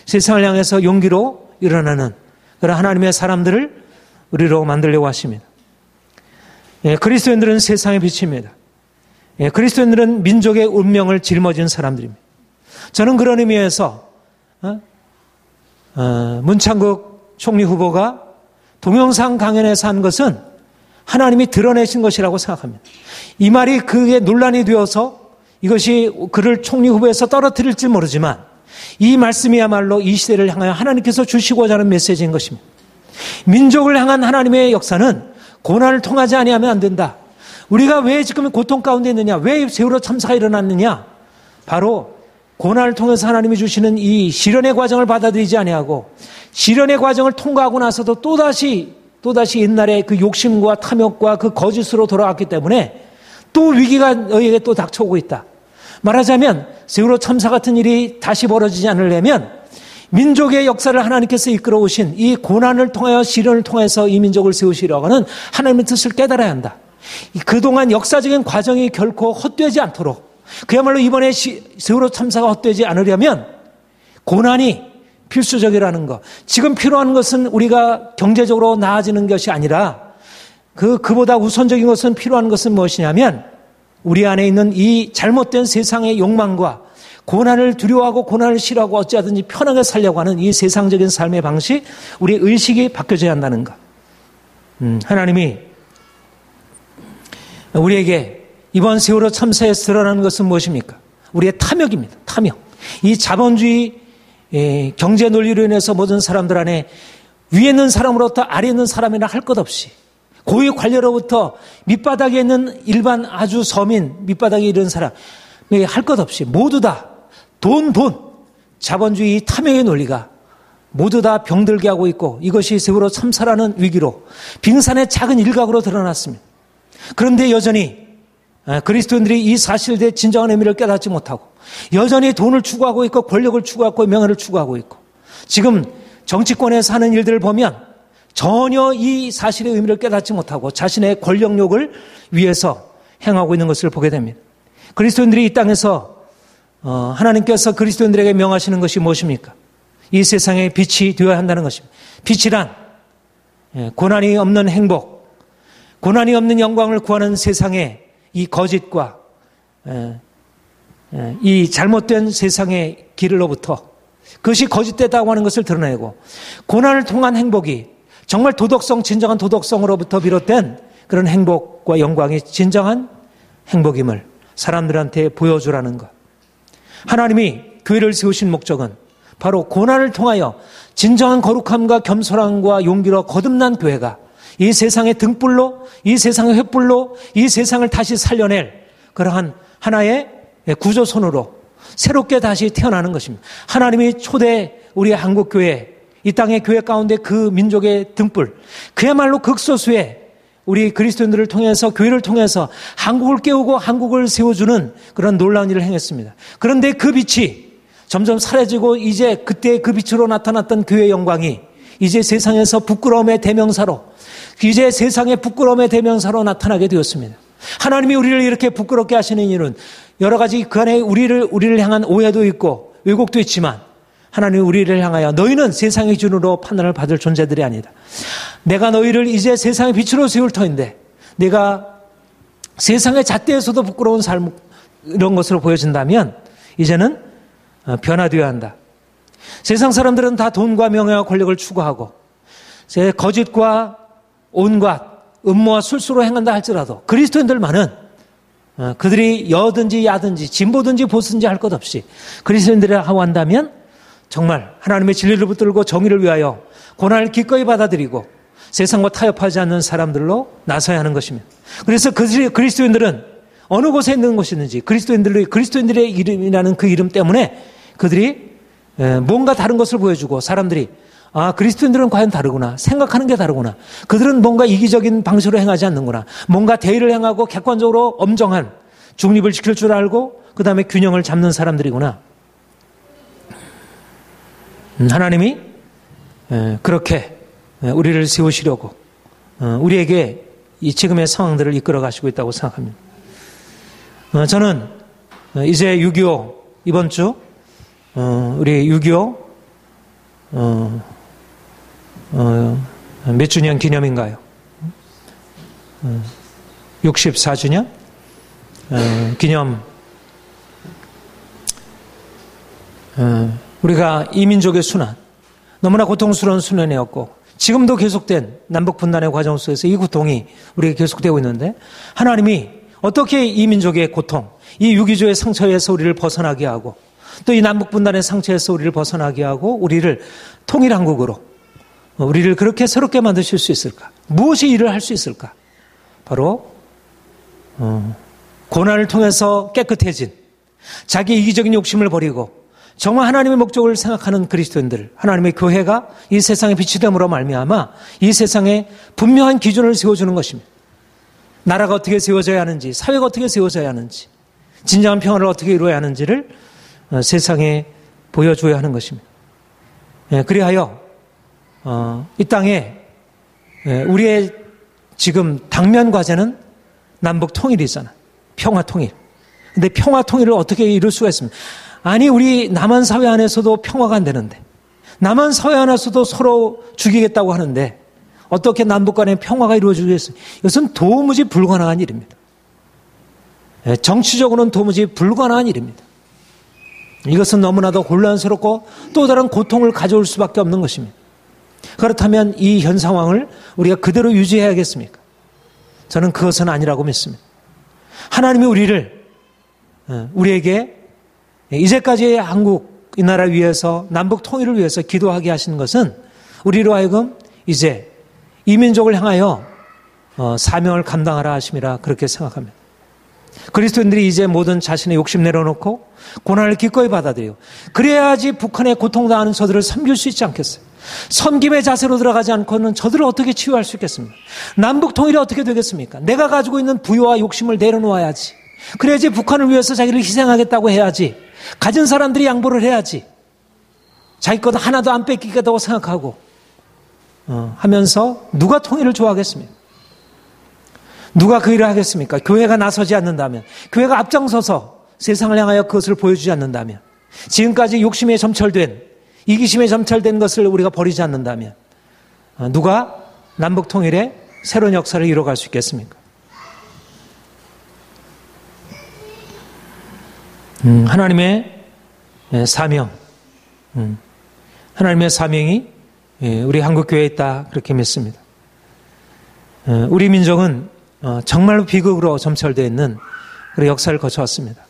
Speaker 1: 세상을 향해서 용기로 일어나는 그런 하나님의 사람들을 우리로 만들려고 하십니다. 그리스도인들은 세상의 빛입니다. 그리스도인들은 민족의 운명을 짊어진 사람들입니다. 저는 그런 의미에서 문창국 총리 후보가 동영상 강연에서 한 것은 하나님이 드러내신 것이라고 생각합니다. 이 말이 그게 논란이 되어서 이것이 그를 총리 후보에서 떨어뜨릴지 모르지만 이 말씀이야말로 이 시대를 향하여 하나님께서 주시고자 하는 메시지인 것입니다. 민족을 향한 하나님의 역사는 고난을 통하지 아니하면 안 된다. 우리가 왜 지금 고통 가운데 있느냐, 왜 세월호 참사가 일어났느냐, 바로 고난을 통해서 하나님이 주시는 이 시련의 과정을 받아들이지 아니하고 시련의 과정을 통과하고 나서도 또다시 옛날에 그 욕심과 탐욕과 그 거짓으로 돌아왔기 때문에 또 위기가 너희에게 또 닥쳐오고 있다. 말하자면 세월호 참사 같은 일이 다시 벌어지지 않으려면 민족의 역사를 하나님께서 이끌어 오신 이 고난을 통하여 시련을 통해서 이 민족을 세우시려고 하는 하나님의 뜻을 깨달아야 한다. 그동안 역사적인 과정이 결코 헛되지 않도록, 그야말로 이번에 세월호 참사가 헛되지 않으려면 고난이 필수적이라는 것. 지금 필요한 것은 우리가 경제적으로 나아지는 것이 아니라 그보다 우선적인 것은, 필요한 것은 무엇이냐면 우리 안에 있는 이 잘못된 세상의 욕망과 고난을 두려워하고 고난을 싫어하고 어찌하든지 편하게 살려고 하는 이 세상적인 삶의 방식, 우리의 의식이 바뀌어져야 한다는 것. 하나님이 우리에게 이번 세월호 참사에서 드러나는 것은 무엇입니까? 우리의 탐욕입니다. 탐욕. 이 자본주의 경제 논리로 인해서 모든 사람들 안에 위에 있는 사람으로부터 아래에 있는 사람이나 할 것 없이, 고위 관료로부터 밑바닥에 있는 일반 아주 서민, 밑바닥에 이런 사람 할 것 없이 모두 다 돈, 자본주의 탐욕의 논리가 모두 다 병들게 하고 있고, 이것이 세월호 참사라는 위기로 빙산의 작은 일각으로 드러났습니다. 그런데 여전히 그리스도인들이 이 사실의 진정한 의미를 깨닫지 못하고 여전히 돈을 추구하고 있고 권력을 추구하고 명예를 추구하고 있고, 지금 정치권에서 하는 일들을 보면 전혀 이 사실의 의미를 깨닫지 못하고 자신의 권력욕을 위해서 행하고 있는 것을 보게 됩니다. 그리스도인들이 이 땅에서 하나님께서 그리스도인들에게 명하시는 것이 무엇입니까? 이 세상에 빛이 되어야 한다는 것입니다. 빛이란 고난이 없는 행복, 고난이 없는 영광을 구하는 세상의 이 거짓과 이 잘못된 세상의 길로부터, 그것이 거짓되다고 하는 것을 드러내고, 고난을 통한 행복이 정말 도덕성, 진정한 도덕성으로부터 비롯된 그런 행복과 영광이 진정한 행복임을 사람들한테 보여주라는 것. 하나님이 교회를 세우신 목적은 바로 고난을 통하여 진정한 거룩함과 겸손함과 용기로 거듭난 교회가 이 세상의 등불로, 이 세상의 횃불로 이 세상을 다시 살려낼 그러한 하나의 구조선으로 새롭게 다시 태어나는 것입니다. 하나님이 초대 우리 한국교회, 이 땅의 교회 가운데 그 민족의 등불, 그야말로 극소수의 우리 그리스도인들을 통해서, 교회를 통해서 한국을 깨우고 한국을 세워주는 그런 놀라운 일을 행했습니다. 그런데 그 빛이 점점 사라지고, 이제 그때 그 빛으로 나타났던 교회의 영광이 이제 세상에서 부끄러움의 대명사로, 이제 세상의 부끄러움의 대명사로 나타나게 되었습니다. 하나님이 우리를 이렇게 부끄럽게 하시는 이유는 여러 가지 그 안에 우리를 향한 오해도 있고 왜곡도 있지만, 하나님이 우리를 향하여 너희는 세상의 기준으로 판단을 받을 존재들이 아니다. 내가 너희를 이제 세상의 빛으로 세울 터인데, 내가 세상의 잣대에서도 부끄러운 삶, 이런 것으로 보여진다면 이제는 변화되어야 한다. 세상 사람들은 다 돈과 명예와 권력을 추구하고 거짓과 온갖 음모와 술수로 행한다 할지라도, 그리스도인들만은 그들이 여든지 야든지 진보든지 보수든지 할 것 없이 그리스도인들이라고 한다면 정말 하나님의 진리를 붙들고 정의를 위하여 고난을 기꺼이 받아들이고 세상과 타협하지 않는 사람들로 나서야 하는 것입니다. 그래서 그리스도인들은 어느 곳에 있는 곳이든지 그리스도인들의 이름이라는 그 이름 때문에 그들이 뭔가 다른 것을 보여주고, 사람들이 그리스도인들은 과연 다르구나, 생각하는 게 다르구나, 그들은 뭔가 이기적인 방식으로 행하지 않는구나, 뭔가 대의를 행하고 객관적으로 엄정한 중립을 지킬 줄 알고 그 다음에 균형을 잡는 사람들이구나. 하나님이 그렇게 우리를 세우시려고 우리에게 이 지금의 상황들을 이끌어 가시고 있다고 생각합니다. 저는 이제 6.25 이번 주 우리 6.25 몇 주년 기념인가요? 64주년 기념. 우리가 이 민족의 순환, 너무나 고통스러운 순환이었고 지금도 계속된 남북 분단의 과정 속에서 이 고통이 우리에게 계속되고 있는데, 하나님이 어떻게 이 민족의 고통, 이 유기조의 상처에서 우리를 벗어나게 하고 또 이 남북 분단의 상처에서 우리를 벗어나게 하고 우리를 통일한국으로, 우리를 그렇게 새롭게 만드실 수 있을까? 무엇이 일을 할 수 있을까? 바로 고난을 통해서 깨끗해진, 자기 이기적인 욕심을 버리고 정말 하나님의 목적을 생각하는 그리스도인들, 하나님의 교회가 이 세상에 빛이 됨으로 말미암아 이 세상에 분명한 기준을 세워주는 것입니다. 나라가 어떻게 세워져야 하는지, 사회가 어떻게 세워져야 하는지, 진정한 평화를 어떻게 이루어야 하는지를 세상에 보여줘야 하는 것입니다. 그리하여 이 땅에 우리의 지금 당면 과제는 남북 통일이잖아. 평화 통일. 근데 평화 통일을 어떻게 이룰 수가 있습니까? 아니, 우리 남한 사회 안에서도 평화가 안 되는데, 남한 사회 안에서도 서로 죽이겠다고 하는데 어떻게 남북 간의 평화가 이루어지겠어요? 이것은 도무지 불가능한 일입니다. 정치적으로는 도무지 불가능한 일입니다. 이것은 너무나도 혼란스럽고 또 다른 고통을 가져올 수밖에 없는 것입니다. 그렇다면 이 현 상황을 우리가 그대로 유지해야겠습니까? 저는 그것은 아니라고 믿습니다. 하나님이 우리에게 이제까지 한국, 이 나라 위해서 남북 통일을 위해서 기도하게 하시는 것은 우리로 하여금 이제 이 민족을 향하여 사명을 감당하라 하심이라 그렇게 생각합니다. 그리스도인들이 이제 모든 자신의 욕심 내려놓고 고난을 기꺼이 받아들이고 그래야지 북한에 고통당하는 저들을 섬길 수 있지 않겠어요? 섬김의 자세로 들어가지 않고는 저들을 어떻게 치유할 수 있겠습니까? 남북 통일이 어떻게 되겠습니까? 내가 가지고 있는 부유와 욕심을 내려놓아야지. 그래야지 북한을 위해서 자기를 희생하겠다고 해야지. 가진 사람들이 양보를 해야지. 자기 것 하나도 안 뺏기겠다고 생각하고 하면서 누가 통일을 좋아하겠습니까? 누가 그 일을 하겠습니까? 교회가 나서지 않는다면, 교회가 앞장서서 세상을 향하여 그것을 보여주지 않는다면, 지금까지 욕심에 점철된, 이기심에 점철된 것을 우리가 버리지 않는다면 누가 남북 통일의 새로운 역사를 이뤄갈 수 있겠습니까? 하나님의 사명, 하나님의 사명이 우리 한국교회에 있다 그렇게 믿습니다. 우리 민족은 정말로 비극으로 점철되어 있는 그런 역사를 거쳐왔습니다.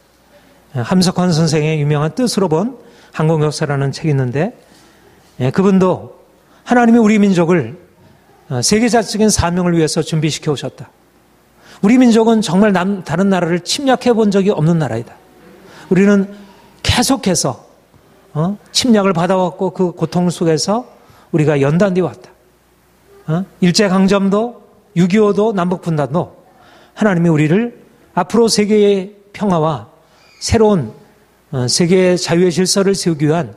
Speaker 1: 함석헌 선생의 유명한 뜻으로 본 한국 역사라는 책이 있는데 그분도 하나님이 우리 민족을 세계사적인 사명을 위해서 준비시켜 오셨다. 우리 민족은 정말 다른 나라를 침략해 본 적이 없는 나라이다. 우리는 계속해서 침략을 받아왔고 그 고통 속에서 우리가 연단되어 왔다. 일제강점도 6.25도 남북분단도 하나님이 우리를 앞으로 세계의 평화와 새로운 세계의 자유의 질서를 세우기 위한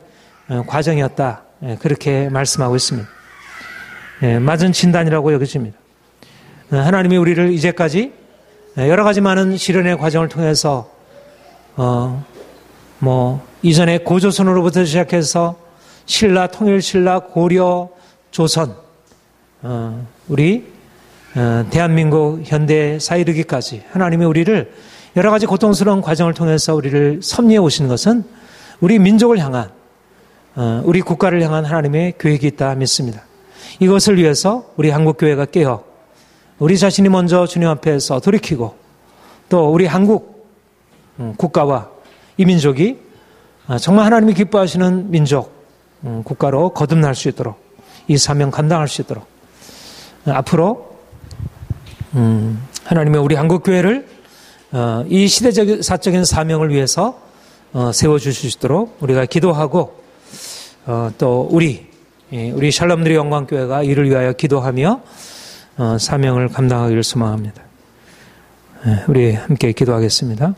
Speaker 1: 과정이었다. 그렇게 말씀하고 있습니다. 맞은 진단이라고 여겨집니다. 하나님이 우리를 이제까지 여러 가지 많은 시련의 과정을 통해서 이전에 고조선으로부터 시작해서 신라, 통일신라, 고려, 조선, 우리 대한민국 현대사에 이르기까지 하나님이 우리를 여러 가지 고통스러운 과정을 통해서 우리를 섭리해 오시는 것은 우리 민족을 향한, 우리 국가를 향한 하나님의 계획이 있다 믿습니다. 이것을 위해서 우리 한국교회가 깨어 우리 자신이 먼저 주님 앞에서 돌이키고 또 우리 한국 국가와 이 민족이 정말 하나님이 기뻐하시는 민족, 국가로 거듭날 수 있도록 이 사명 감당할 수 있도록 앞으로 하나님의 우리 한국교회를 이 시대적 사적인 사명을 위해서 세워주실 수 있도록 우리가 기도하고 또 우리 샬롬들의 영광교회가 이를 위하여 기도하며 사명을 감당하기를 소망합니다. 우리 함께 기도하겠습니다.